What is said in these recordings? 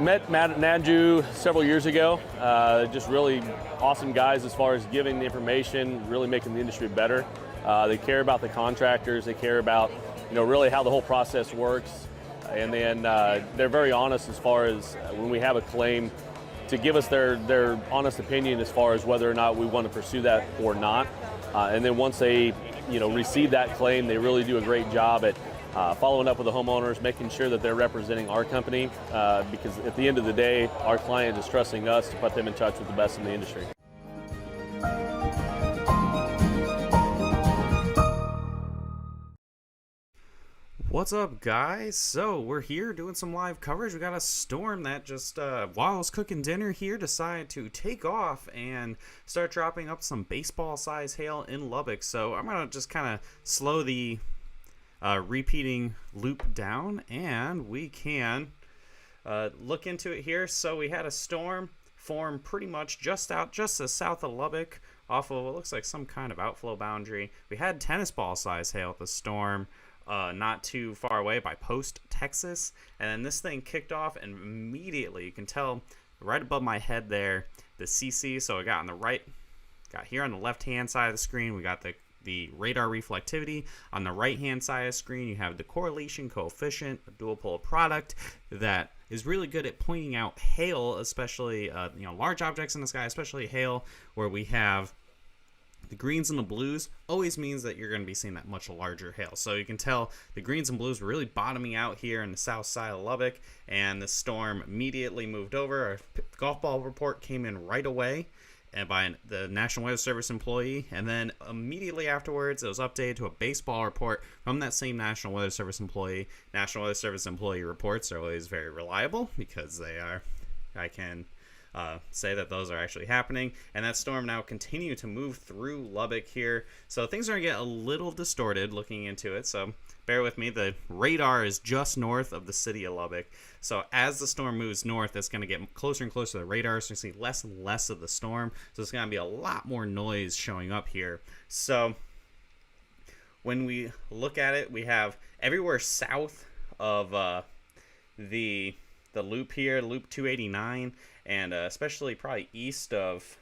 Met Matt and Andrew several years ago. Just really awesome guys as far as giving the information, really making the industry better. They care about the contractors. They care about, really how the whole process works. And then they're very honest as far as when we have a claim, to give us their honest opinion as far as whether or not we want to pursue that or not. And then once they, receive that claim, they really do a great job at following up with the homeowners, making sure that they're representing our company, because at the end of the day, our client is trusting us to put them in touch with the best in the industry. What's up, guys? So we're here doing some live coverage. We got a storm that just, while I was cooking dinner here, decided to take off and start dropping up some baseball-sized hail in Lubbock. So I'm going to just kind of slow the repeating loop down, and we can look into it here. So we had a storm form pretty much just to south of Lubbock, off of what looks like some kind of outflow boundary. We had tennis ball size hail at the storm not too far away by Post, Texas, and then this thing kicked off, and immediately you can tell right above my head there the CC. So I got here on the left hand side of the screen, we got the radar reflectivity. On the right hand side of the screen, you have the correlation coefficient, a dual pole product that is really good at pointing out hail, especially large objects in the sky, especially hail, where we have the greens and the blues. Always means that you're going to be seeing that much larger hail. So you can tell the greens and blues were really bottoming out here in the south side of Lubbock, and the storm immediately moved over. Our golf ball report came in right away, and by the National Weather Service employee, and then immediately afterwards it was updated to a baseball report from that same National Weather Service employee. National Weather Service employee reports are always very reliable because I can say that those are actually happening, and that storm now continued to move through Lubbock here, so things are going to get a little distorted looking into it, so bear with me. The radar is just north of the city of Lubbock, so as the storm moves north, it's going to get closer and closer to the radar, so you see less and less of the storm, so there's going to be a lot more noise showing up here. So when we look at it, we have everywhere south of the loop here, loop 289, and especially probably east of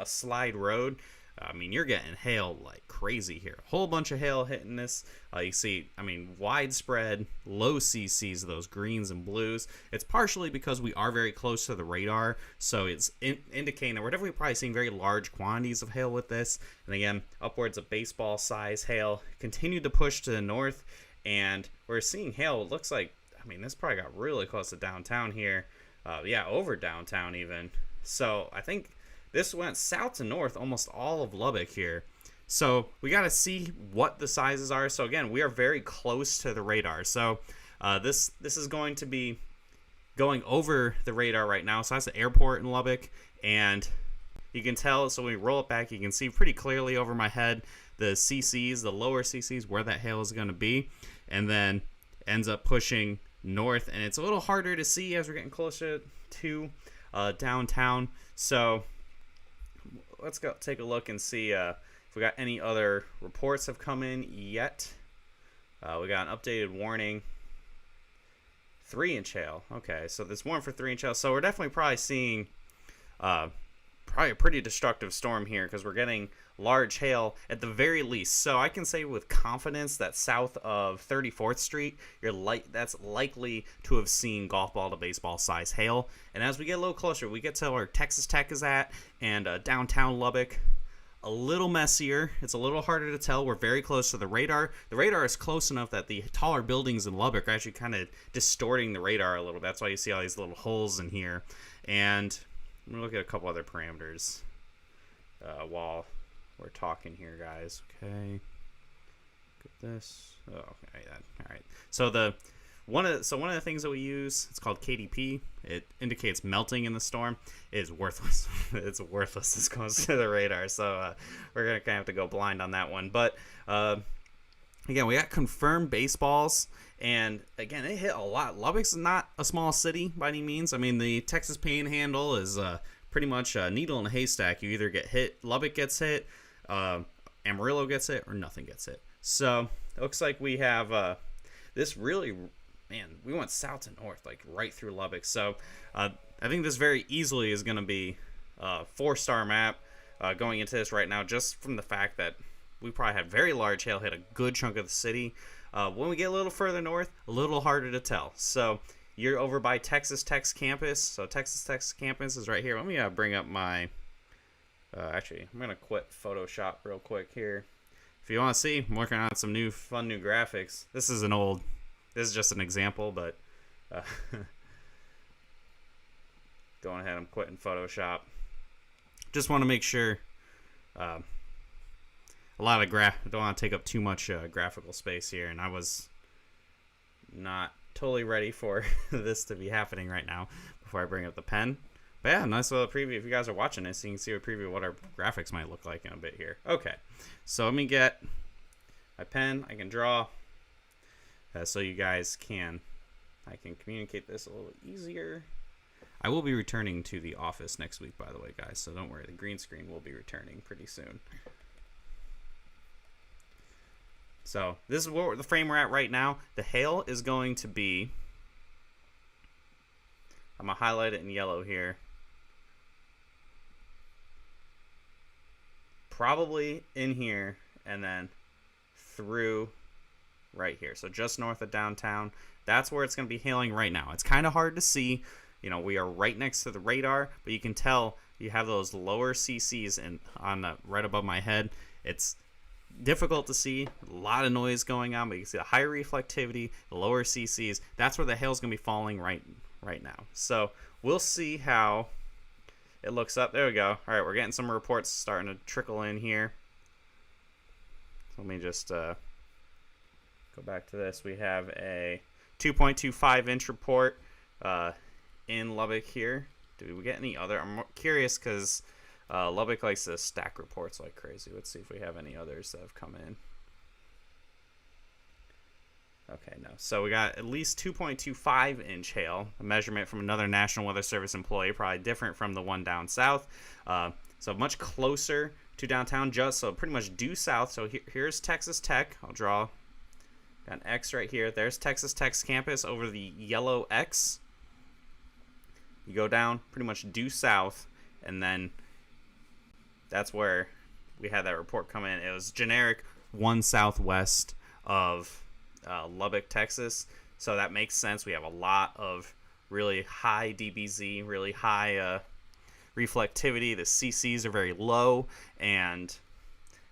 Slide Road. I mean, you're getting hail like crazy here. A whole bunch of hail hitting this. You see, widespread low CCs of those greens and blues. It's partially because we are very close to the radar, so it's indicating that we're definitely probably seeing very large quantities of hail with this. And again, upwards of baseball size hail continued to push to the north, and we're seeing hail. It looks like, this probably got really close to downtown here. Over downtown even. So I think this went south to north almost all of Lubbock here. So we got to see what the sizes are. So again, we are very close to the radar. So this is going to be going over the radar right now. So that's the airport in Lubbock, and you can tell. So when we roll it back, you can see pretty clearly over my head the CCs, the lower CCs, where that hail is going to be, and then ends up pushing north, and it's a little harder to see as we're getting closer to downtown. So let's go take a look and see if we got any other reports have come in yet. We got an updated warning, 3-inch hail. Okay, so there's one for 3-inch hail, so we're definitely probably seeing probably a pretty destructive storm here because we're getting large hail at the very least. So I can say with confidence that south of 34th Street, that's likely to have seen golf ball to baseball size hail. And as we get a little closer, we get to where Texas Tech is at and downtown Lubbock. A little messier. It's a little harder to tell. We're very close to the radar. The radar is close enough that the taller buildings in Lubbock are actually kind of distorting the radar a little bit. That's why you see all these little holes in here. And I'm going to look at a couple other parameters while we're talking here, guys. Okay. Get this. Oh, okay. All right. So one of the things that we use, it's called KDP. It indicates melting in the storm. It is worthless. It's worthless. This goes to the radar. So we're gonna kind of have to go blind on that one. But again, we got confirmed baseballs, and again, it hit a lot. Lubbock's not a small city by any means. I mean, the Texas Panhandle is pretty much a needle in a haystack. You either get hit, Lubbock gets hit, Amarillo gets hit, or nothing gets hit. So it looks like we have this really. Man, we went south to north, like right through Lubbock. So I think this very easily is going to be a 4-star map going into this right now, just from the fact that we probably had very large hail hit a good chunk of the city. When we get a little further north, a little harder to tell. So you're over by Texas Tech's campus. So Texas Tech's campus is right here. Let me bring up my... actually, I'm going to quit Photoshop real quick here. If you want to see, I'm working on some fun new graphics. This is just an example, but going ahead, I'm quitting Photoshop. Just want to make sure don't want to take up too much graphical space here, and I was not totally ready for this to be happening right now before I bring up the pen. But yeah, nice little preview. If you guys are watching this, you can see a preview of what our graphics might look like in a bit here. Okay, so let me get my pen. I can draw. So you guys I can communicate this a little easier. I will be returning to the office next week, by the way, guys, so don't worry. The green screen will be returning pretty soon. So this is the frame we're at right now. The hail is going to be, I'm going to highlight it in yellow here. Probably in here and then through right here, so just north of downtown. That's where it's going to be hailing right now. It's kind of hard to see. You know, we are right next to the radar, but you can tell you have those lower CCs right above my head. It's difficult to see. A lot of noise going on, but you can see the higher reflectivity, the lower CCs. That's where the hail's going to be falling right now. So we'll see how it looks up. There we go. All right, we're getting some reports starting to trickle in here. So let me just go back to this. We have a 2.25 inch report in Lubbock here. Do we get any other? I'm curious because Lubbock likes to stack reports like crazy. Let's see if we have any others that have come in. Okay, no. So we got at least 2.25 inch hail, a measurement from another National Weather Service employee, probably different from the one down south. So much closer to downtown, so pretty much due south. So here's Texas Tech. I'll draw an X right here. There's Texas Tech's campus over the yellow X. You go down pretty much due south, and then that's where we had that report come in. It was generic 1 southwest of Lubbock, Texas. So that makes sense. We have a lot of really high DBZ, really high reflectivity. The CCs are very low, and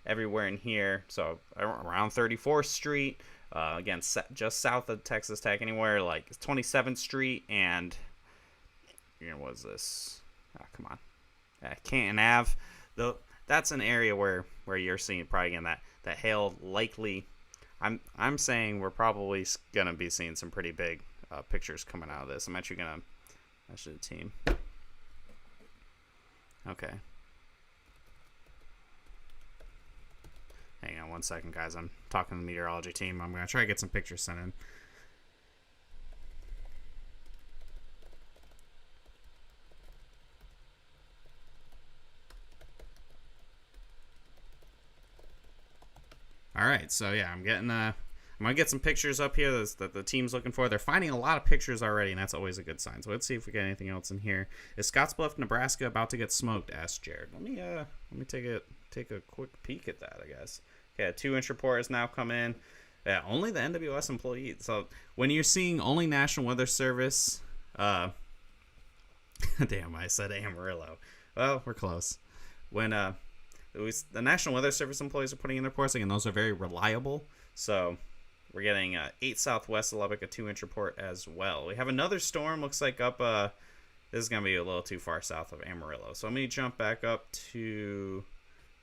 everywhere in here, so around 34th Street, again, just south of Texas Tech, anywhere like 27th Street and, what is this? Oh, come on. Canton Ave. That's an area where you're seeing probably again that hail likely. I'm saying we're probably gonna be seeing some pretty big pictures coming out of this. I'm actually gonna the team. Okay. Hang on one second, guys. I'm talking to the meteorology team. I'm gonna try to get some pictures sent in. All right, so yeah, I'm getting I'm going to get some pictures up here that the team's looking for. They're finding a lot of pictures already, and that's always a good sign. So let's see if we get anything else in here. Is Scottsbluff, Nebraska about to get smoked? Asked Jared. Let me take a quick peek at that, I guess. Okay, a 2-inch report has now come in. Yeah, only the NWS employees. So when you're seeing only National Weather Service, damn, I said Amarillo. Well, we're close. When the National Weather Service employees are putting in their reports, and those are very reliable. So we're getting 8 southwest of Lubbock, a 2-inch report as well. We have another storm, looks like up, this is going to be a little too far south of Amarillo. So let me jump back up to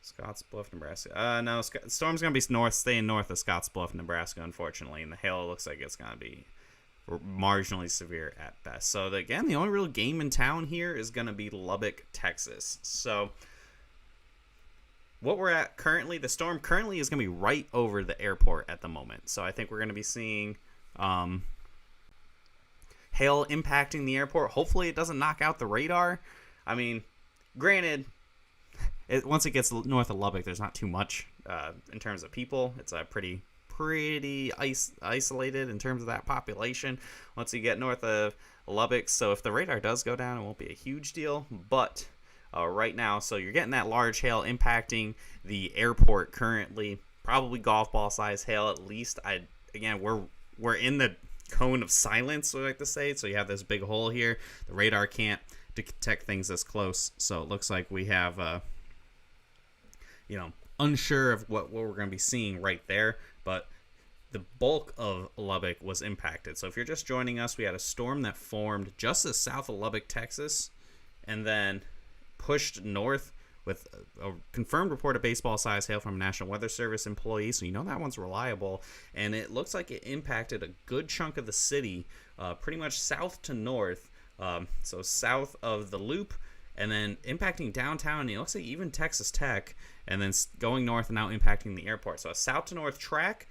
Scottsbluff, Nebraska. No, storm's going to be staying north of Scottsbluff, Nebraska, unfortunately. And the hail looks like it's going to be marginally severe at best. So again, the only real game in town here is going to be Lubbock, Texas. So what we're at currently, the storm currently is going to be right over the airport at the moment. So I think we're going to be seeing hail impacting the airport. Hopefully it doesn't knock out the radar. I mean, granted, once it gets north of Lubbock, there's not too much in terms of people. It's a pretty isolated in terms of that population once you get north of Lubbock. So if the radar does go down, it won't be a huge deal. But right now, so you're getting that large hail impacting the airport currently, probably golf ball size hail at least. We're in the cone of silence, we like to say. So you have this big hole here. The radar can't detect things this close. So it looks like we have unsure of what we're going to be seeing right there, but the bulk of Lubbock was impacted. So if you're just joining us, we had a storm that formed just as south of Lubbock, Texas, and then pushed north with a confirmed report of baseball size hail from National Weather Service employees. So that one's reliable, and it looks like it impacted a good chunk of the city, pretty much south to north. So south of the Loop, and then impacting downtown, and it looks like even Texas Tech, and then going north and now impacting the airport. So a south to north track.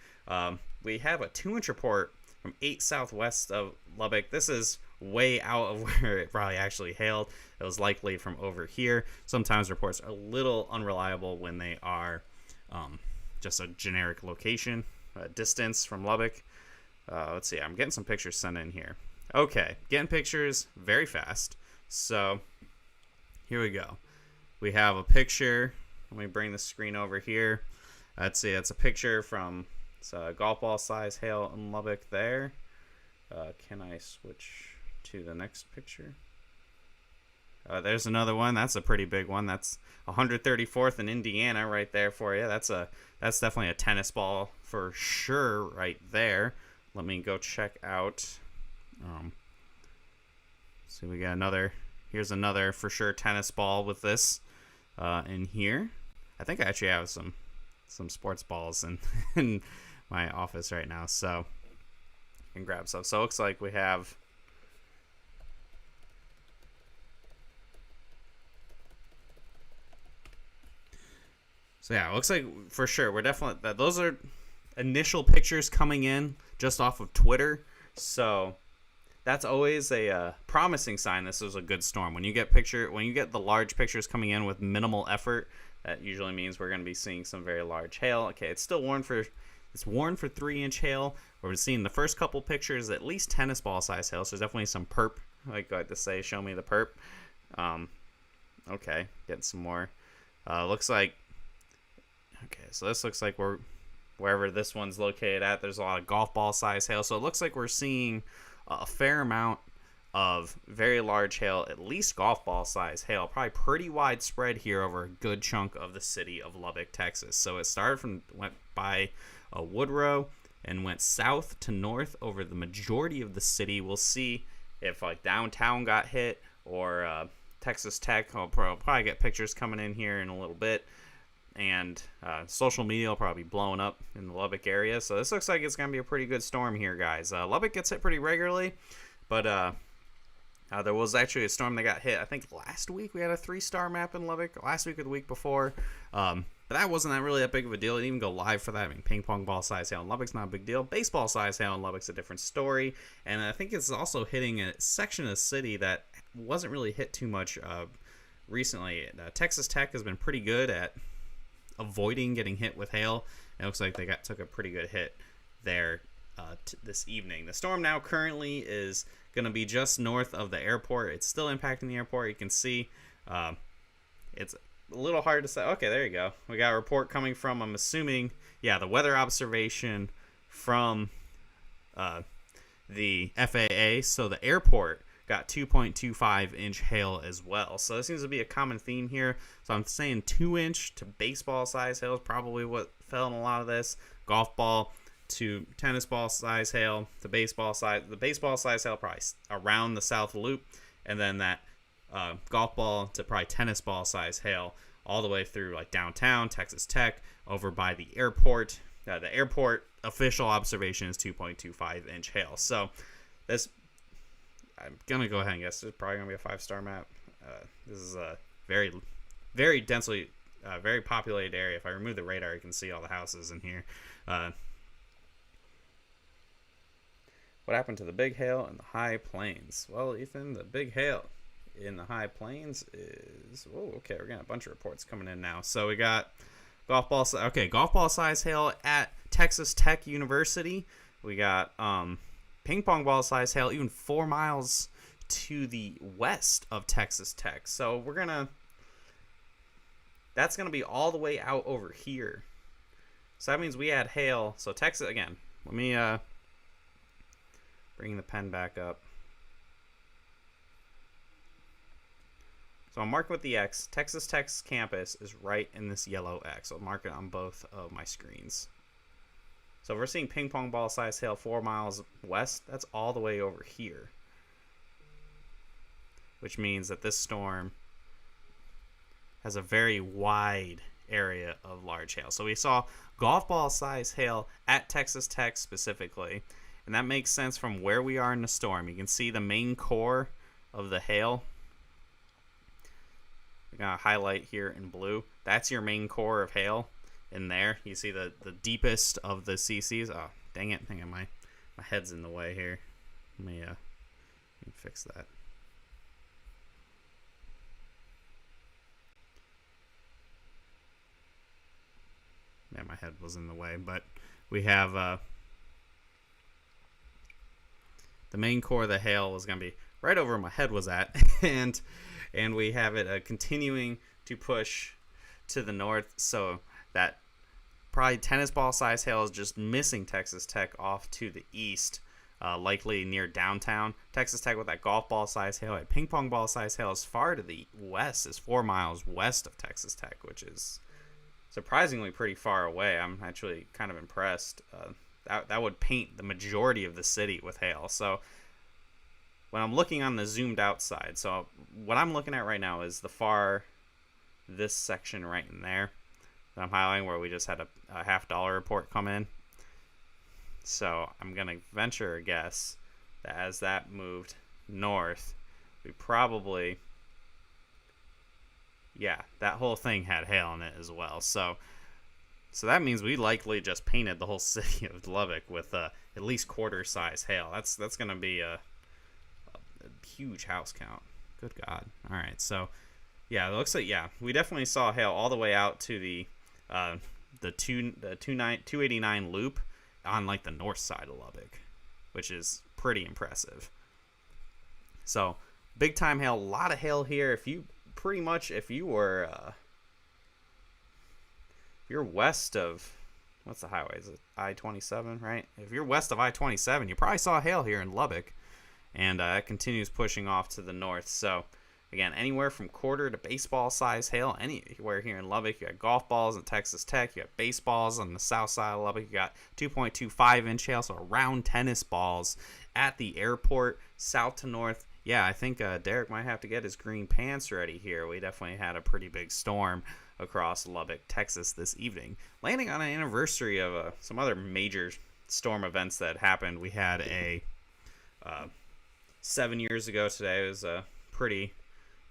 We have a 2-inch report from 8 southwest of Lubbock. This is way out of where it probably actually hailed. It was likely from over here. Sometimes reports are a little unreliable when they are just a generic location, distance from Lubbock. Let's see, I'm getting some pictures sent in here. Okay, getting pictures very fast. So here we go. We have a picture. Let me bring the screen over here. Let's see, it's a picture from golf ball size hail in Lubbock there. Can I switch to the next picture? There's another one. That's a pretty big one. That's 134th in Indiana right there for you. That's definitely a tennis ball for sure right there. Let me go check out. So we got here's another for sure tennis ball with this in here. I think I actually have some sports balls in my office right now, so I can grab some. So it looks like we have it looks like for sure we're definitely those are initial pictures coming in just off of Twitter. So that's always a promising sign this is a good storm. When you get the large pictures coming in with minimal effort, that usually means we're going to be seeing some very large hail. Okay, it's still warned for 3-inch hail. We're seeing the first couple pictures at least tennis ball size hail. So there's definitely some perp. I like to say, show me the perp. Okay, getting some more. Looks like. Okay, so this looks like we're wherever this one's located at. There's a lot of golf ball size hail. So it looks like we're seeing a fair amount of very large hail, at least golf ball size hail, probably pretty widespread here over a good chunk of the city of Lubbock, Texas. So it went by Woodrow and went south to north over the majority of the city. We'll see if downtown got hit or Texas Tech. I'll probably get pictures coming in here in a little bit. And social media will probably be blowing up in the Lubbock area. So this looks like it's going to be a pretty good storm here, guys. Lubbock gets hit pretty regularly, but there was actually a storm that got hit. I think last week we had a 3-star map in Lubbock. Last week or the week before. But that wasn't really that big of a deal. It didn't even go live for that. I mean, ping pong ball size hail in Lubbock's not a big deal. Baseball size hail in Lubbock's a different story. And I think it's also hitting a section of the city that wasn't really hit too much recently. Texas Tech has been pretty good at avoiding getting hit with hail. It looks like they took a pretty good hit there this evening. The storm now currently is going to be just north of the airport. It's still impacting the airport. You can see it's a little hard to say. Okay, there you go. We got a report coming from, I'm assuming, yeah, the weather observation from the FAA. So the airport got 2.25 inch hail as well. So this seems to be a common theme here. So I'm saying 2-inch to baseball size hail is probably what fell in a lot of this. Golf ball to tennis ball size hail, the baseball size hail probably around the South Loop, and then that golf ball to probably tennis ball size hail all the way through like downtown Texas Tech over by the airport. The airport official observation is 2.25 inch hail. So this, I'm gonna go ahead and guess it's probably gonna be a 5-star map. This is a very, very densely, very populated area. If I remove the radar, you can see all the houses in here. What happened to the big hail in the high plains? Well, Ethan, the big hail in the high plains is... Oh, okay, we're getting a bunch of reports coming in now. So we got golf ball size hail at Texas Tech University. We got ping pong ball size hail even 4 miles to the west of Texas Tech. So we're gonna... That's gonna be all the way out over here. So that means we had hail. So Texas, again, let me... bring the pen back up. So I'm marking with the X. Texas Tech's campus is right in this yellow X. I'll mark it on both of my screens. So if we're seeing ping pong ball size hail 4 miles west, that's all the way over here. Which means that this storm has a very wide area of large hail. So we saw golf ball size hail at Texas Tech specifically. And that makes sense from where we are in the storm. You can see the main core of the hail. I'm going to highlight here in blue. That's your main core of hail in there. You see the deepest of the CCs. Oh, dang it. Hang on, my head's in the way here. Let me fix that. Yeah, my head was in the way. But we have... the main core of the hail was going to be right over where my head was at, and we have it continuing to push to the north, so that probably tennis ball size hail is just missing Texas Tech off to the east, likely near downtown. Texas Tech with that golf ball size hail. Ping pong ball size hail as far to the west is 4 miles west of Texas Tech, which is surprisingly pretty far away. I'm actually kind of impressed. That would paint the majority of the city with hail. So when I'm looking on the zoomed out side, so what I'm looking at right now is this section right in there that I'm highlighting, where we just had a $50 report come in. So I'm going to venture a guess that as that moved north, we probably, yeah, that whole thing had hail in it as well. So that means we likely just painted the whole city of Lubbock with at least quarter size hail. That's going to be a huge house count. Good God. All right. So, yeah, it looks like, yeah, we definitely saw hail all the way out to the 289 loop on like the north side of Lubbock, which is pretty impressive. So, big time hail, a lot of hail here. If you you're west of, what's the highway? Is it I-27, right? If you're west of I-27, you probably saw hail here in Lubbock, and it continues pushing off to the north. So, again, anywhere from quarter to baseball size hail, anywhere here in Lubbock. You got golf balls at Texas Tech. You got baseballs on the south side of Lubbock. You got 2.25 inch hail, so around tennis balls at the airport, south to north. Yeah, I think Derek might have to get his green pants ready here. We definitely had a pretty big storm across Lubbock, Texas this evening. Landing on an anniversary of some other major storm events that happened. We had a 7 years ago today. It was a pretty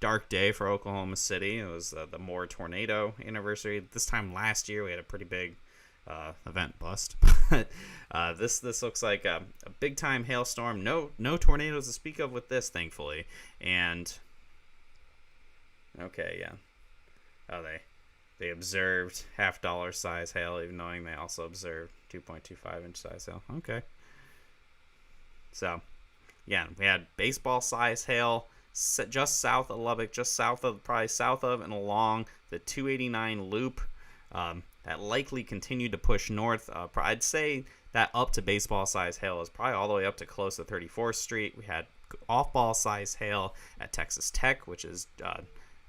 dark day for Oklahoma City. It was the Moore tornado anniversary. This time last year we had a pretty big event bust. This looks like a big time hailstorm. No tornadoes to speak of with this, thankfully. And okay, yeah. Oh, they observed half-dollar size hail, even knowing they also observed 2.25 inch size hail. Okay. So, yeah, we had baseball size hail just south of Lubbock, probably south of and along the 289 loop. That likely continued to push north. I'd say that up to baseball size hail is probably all the way up to close to 34th Street. We had off-ball size hail at Texas Tech, which is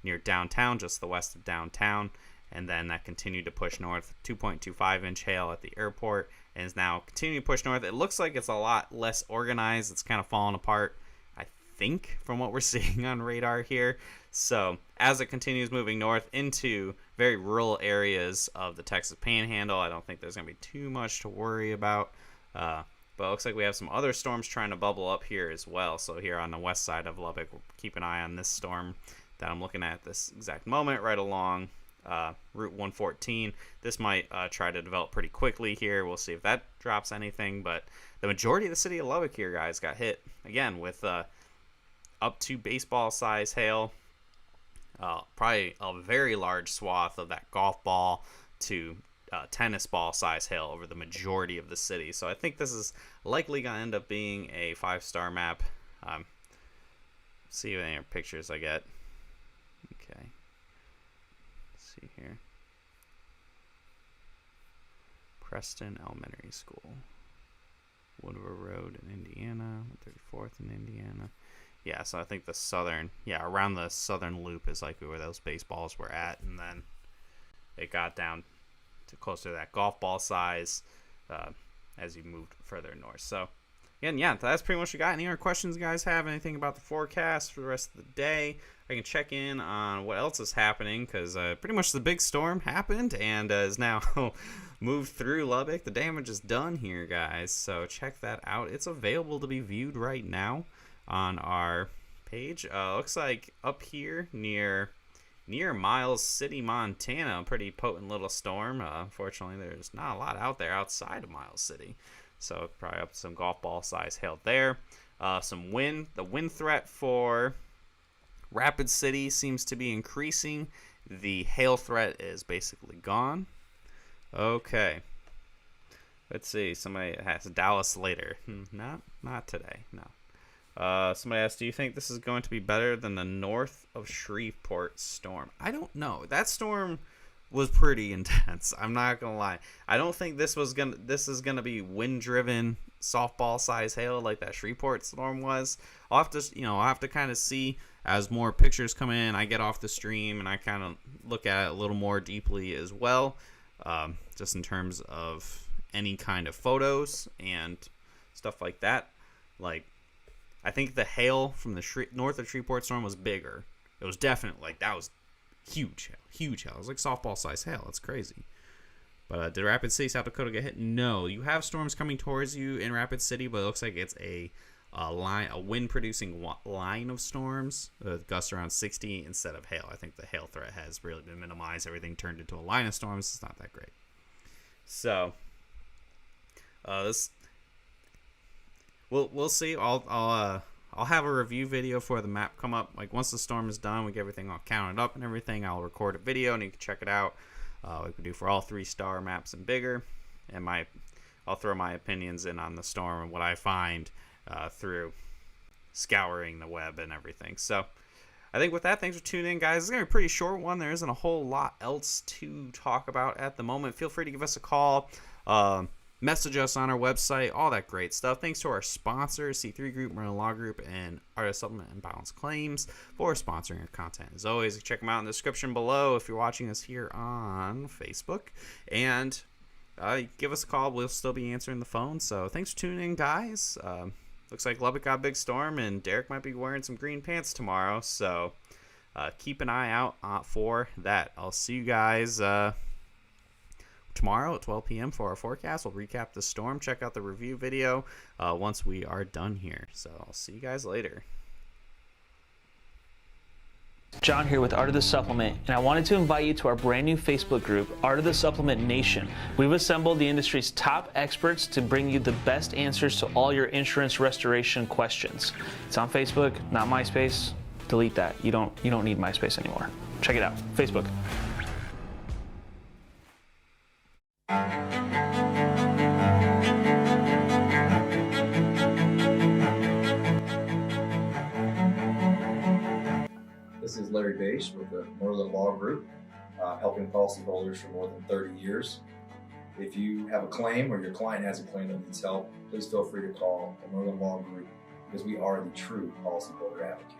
near downtown, just the west of downtown. And then that continued to push north, 2.25 inch hail at the airport, and is now continuing to push north. It looks like it's a lot less organized. It's kind of falling apart, I think, from what we're seeing on radar here. So as it continues moving north into very rural areas of the Texas Panhandle, I don't think there's going to be too much to worry about. But it looks like we have some other storms trying to bubble up here as well. So here on the west side of Lubbock, we'll keep an eye on this storm that I'm looking at this exact moment right along Route 114. This might try to develop pretty quickly here. We'll see if that drops anything. But the majority of the city of Lubbock here, guys, got hit again with up to baseball size hail. Probably a very large swath of that golf ball to tennis ball size hail over the majority of the city. So I think this is likely going to end up being a 5-star map. See any pictures I get. Okay. Let's see here. Preston Elementary School. Woodward Road in Indiana. 34th in Indiana. Yeah, so I think the southern, around the southern loop is likely where those baseballs were at, and then it got down to closer to that golf ball size as you moved further north. So, again, that's pretty much what we got. Any other questions you guys have? Anything about the forecast for the rest of the day? I can check in on what else is happening, because pretty much the big storm happened and is now moved through Lubbock. The damage is done here, guys, so check that out. It's available to be viewed right now on our page. Looks like up here near Miles City, Montana, a pretty potent little storm. Unfortunately, there's not a lot out there outside of Miles City, so probably up to some golf ball size hail there. Some wind. The wind threat for Rapid City seems to be increasing. The hail threat is basically gone. Okay, let's see. Somebody has Dallas later. Not today. No. Somebody asked, do you think this is going to be better than the north of Shreveport storm? I don't know. That storm was pretty intense. I'm not gonna lie. I don't think this is gonna be wind-driven softball size hail like that Shreveport storm was. I'll have to kind of see as more pictures come in. I get off the stream and I kind of look at it a little more deeply as well, just in terms of any kind of photos and stuff like that. Like, I think the hail from the north of Shreveport storm was bigger. It was definitely, that was huge hail. It was like softball size hail. That's crazy. But did Rapid City, South Dakota get hit? No. You have storms coming towards you in Rapid City, but it looks like it's a wind-producing line of storms. Gusts around 60 instead of hail. I think the hail threat has really been minimized. Everything turned into a line of storms. It's not that great. So, We'll see. I'll have a review video for the map come up. Like, once the storm is done, we get everything all counted up and everything. I'll record a video and you can check it out. We can do for all 3-star maps and bigger. And I'll throw my opinions in on the storm and what I find through scouring the web and everything. So I think with that, thanks for tuning in, guys. It's gonna be a pretty short one. There isn't a whole lot else to talk about at the moment. Feel free to give us a call. Message us on our website, all that great stuff. Thanks to our sponsors, C3 Group, Merlin Law Group, and Artist Supplement and Balance Claims for sponsoring our content. As always, check them out in the description below if you're watching us here on Facebook. And give us a call. We'll still be answering the phone. So thanks for tuning in, guys. Looks like Lubbock got a big storm, and Derek might be wearing some green pants tomorrow. So keep an eye out for that. I'll see you guys tomorrow at 12 p.m. for our forecast. We'll recap the storm. Check out the review video once we are done here. So I'll see you guys later. John here with Art of the Supplement, and I wanted to invite you to our brand new Facebook group, Art of the Supplement Nation. We've assembled the industry's top experts to bring you the best answers to all your insurance restoration questions. It's on Facebook, not MySpace. Delete that. You don't need MySpace anymore. Check it out. Facebook. This is Larry Bache with the Merlin Law Group, helping policyholders for more than 30 years. If you have a claim or your client has a claim that needs help, please feel free to call the Merlin Law Group because we are the true policyholder advocate.